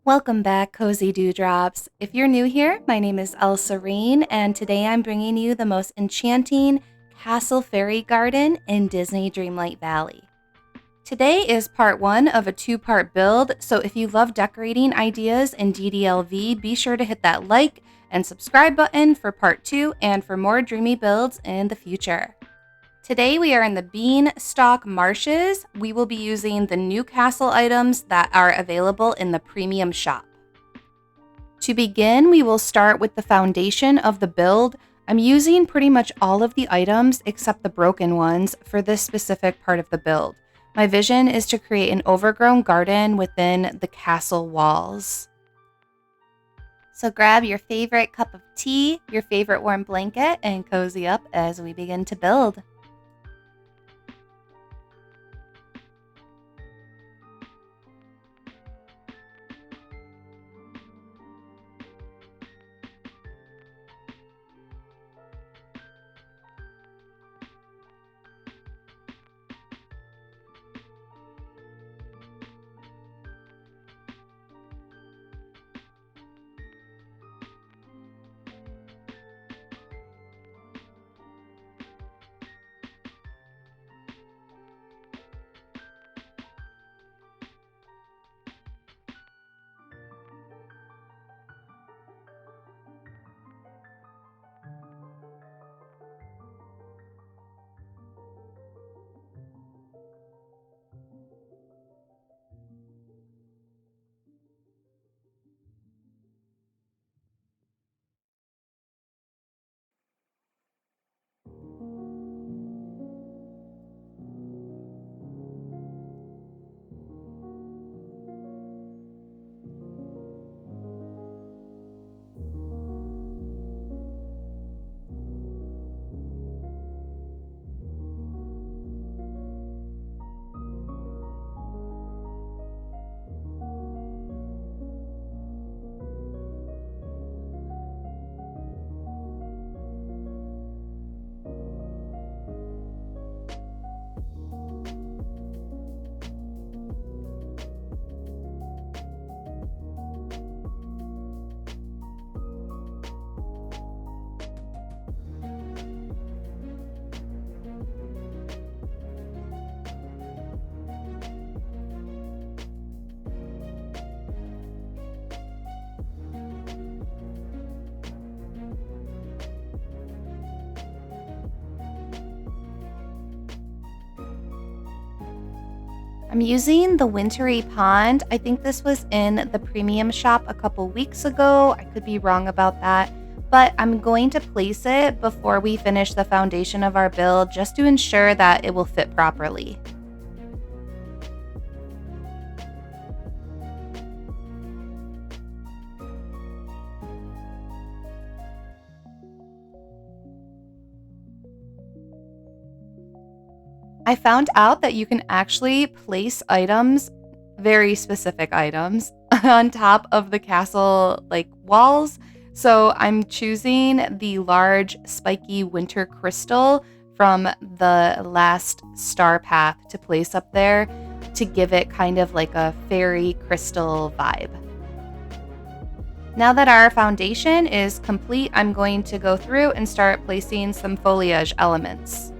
Welcome back, Cozy Dewdrops. If you're new here, my name is ElleSerein, and today I'm bringing you the most enchanting castle fairy garden in Disney Dreamlight Valley. Today is part one of a two-part build, so if you love decorating ideas in DDLV, be sure to hit that like and subscribe button for part two and for more dreamy builds in the future. Today we are in the Beanstalk Marshes. We will be using the new castle items that are available in the premium shop. To begin, we will start with the foundation of the build. I'm using pretty much all of the items except the broken ones for this specific part of the build. My vision is to create an overgrown garden within the castle walls. So grab your favorite cup of tea, your favorite warm blanket, and cozy up as we begin to build. I'm using the Wintry Pond. I think this was in the premium shop a couple weeks ago. I could be wrong about that, but I'm going to place it before we finish the foundation of our build just to ensure that it will fit properly. I found out that you can actually place items, very specific items, on top of the castle walls. So I'm choosing the large spiky winter crystal from the last star path to place up there to give it kind of like a fairy crystal vibe. Now that our foundation is complete, I'm going to go through and start placing some foliage elements.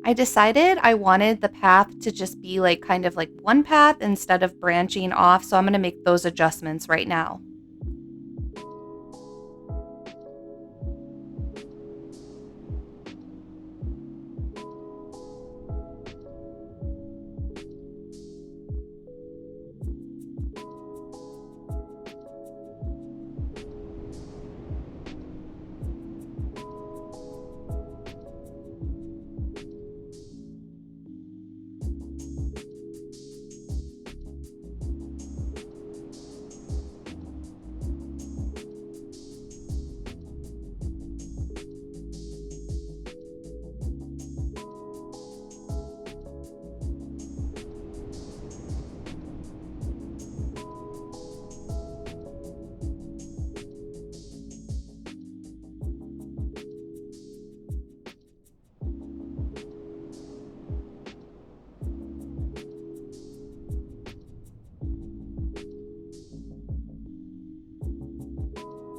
I decided I wanted the path to just be like kind of like one path instead of branching off, so I'm going to make those adjustments right now.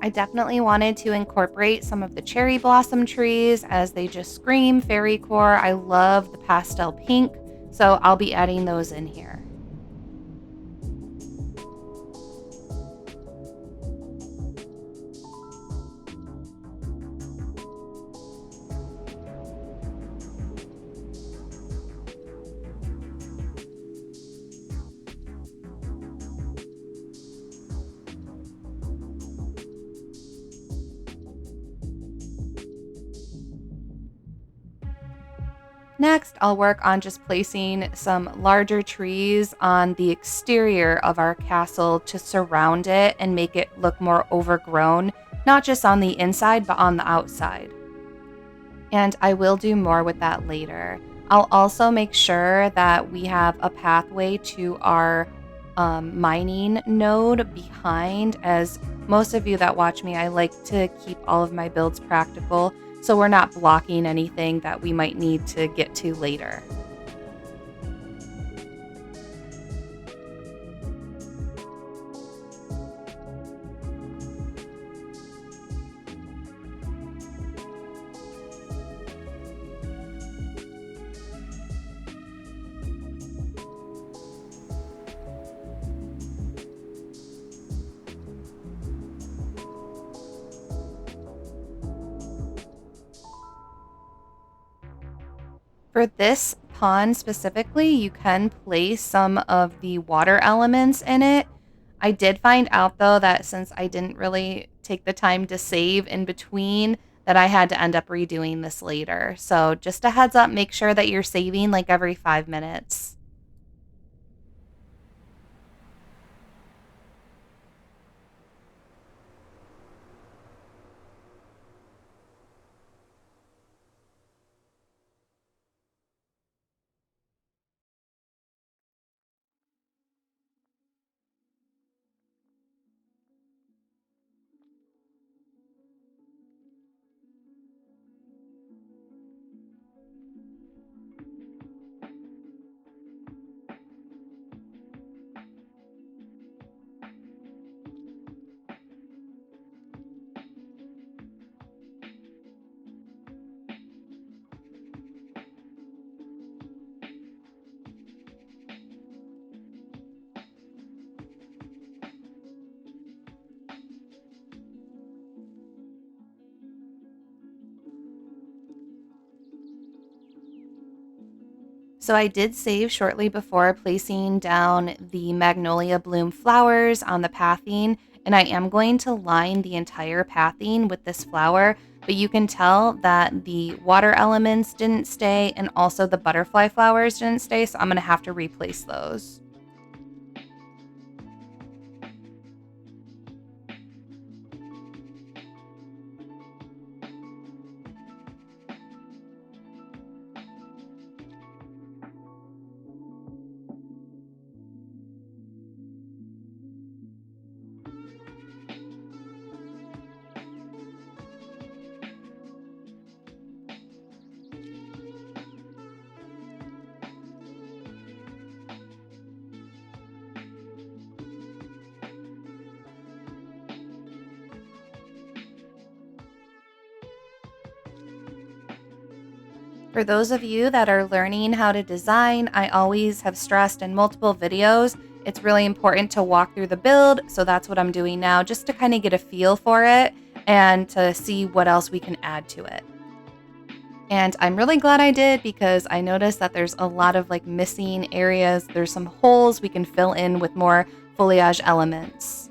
I definitely wanted to incorporate some of the cherry blossom trees as they just scream fairycore. I love the pastel pink, so I'll be adding those in here. Next, I'll work on just placing some larger trees on the exterior of our castle to surround it and make it look more overgrown, not just on the inside, but on the outside. And I will do more with that later. I'll also make sure that we have a pathway to our mining node behind, as most of you that watch me, I like to keep all of my builds practical so we're not blocking anything that we might need to get to later. For this pond specifically, you can place some of the water elements in it. I did find out though that since I didn't really take the time to save in between, that I had to end up redoing this later. So just a heads up, make sure that you're saving like every 5 minutes. So I did save shortly before placing down the magnolia bloom flowers on the pathing, and I am going to line the entire pathing with this flower, but you can tell that the water elements didn't stay and also the butterfly flowers didn't stay, so I'm going to have to replace those. For those of you that are learning how to design, I always have stressed in multiple videos, it's really important to walk through the build. So that's what I'm doing now, just to kind of get a feel for it and to see what else we can add to it. And I'm really glad I did because I noticed that there's a lot of like missing areas. There's some holes we can fill in with more foliage elements.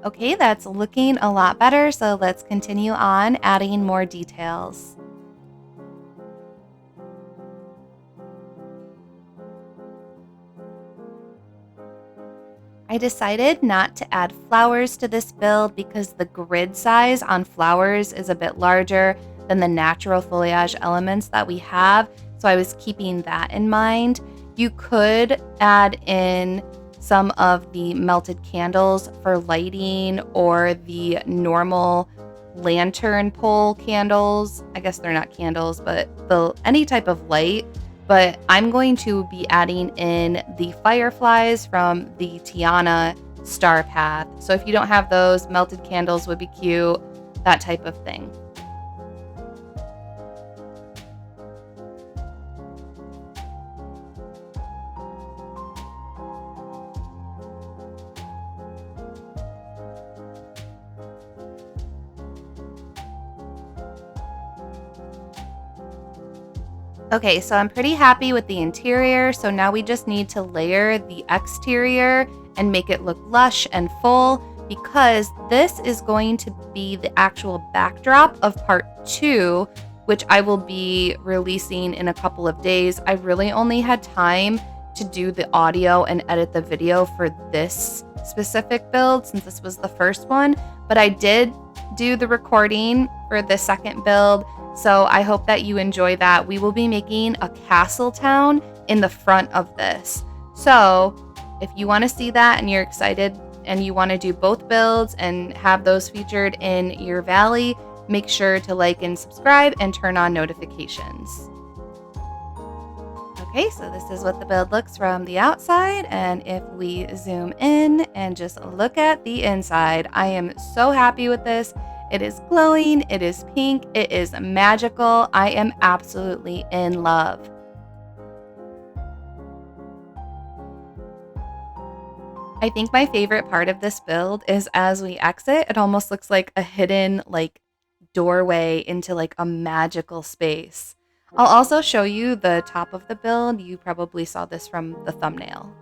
Okay, that's looking a lot better. So let's continue on adding more details. I decided not to add flowers to this build because the grid size on flowers is a bit larger than the natural foliage elements that we have. So I was keeping that in mind. You could add in some of the melted candles for lighting or the normal lantern pole candles. I guess they're not candles, but any type of light, but I'm going to be adding in the fireflies from the Tiana star path. So if you don't have those, melted candles would be cute, that type of thing. Okay, so I'm pretty happy with the interior. So now we just need to layer the exterior and make it look lush and full, because this is going to be the actual backdrop of part 2, which I will be releasing in a couple of days. I really only had time to do the audio and edit the video for this specific build since this was the first one, but I did do the recording for the second build. So I hope that you enjoy that. We will be making a castle town in the front of this. So if you want to see that and you're excited and you want to do both builds and have those featured in your valley, make sure to like and subscribe and turn on notifications. Okay, so this is what the build looks from the outside, and if we zoom in and just look at the inside, I am so happy with this. It is glowing, it is pink, it is magical. I am absolutely in love. I think my favorite part of this build is as we exit, it almost looks like a hidden like doorway into like a magical space. I'll also show you the top of the build. You probably saw this from the thumbnail.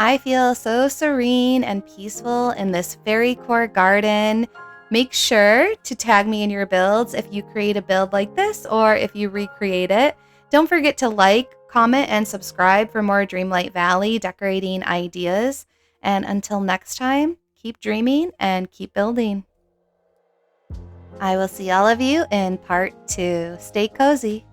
I feel so serene and peaceful in this fairycore garden. Make sure to tag me in your builds if you create a build like this or if you recreate it. Don't forget to like, comment, and subscribe for more Dreamlight Valley decorating ideas. And until next time, keep dreaming and keep building. I will see all of you in part 2. Stay cozy.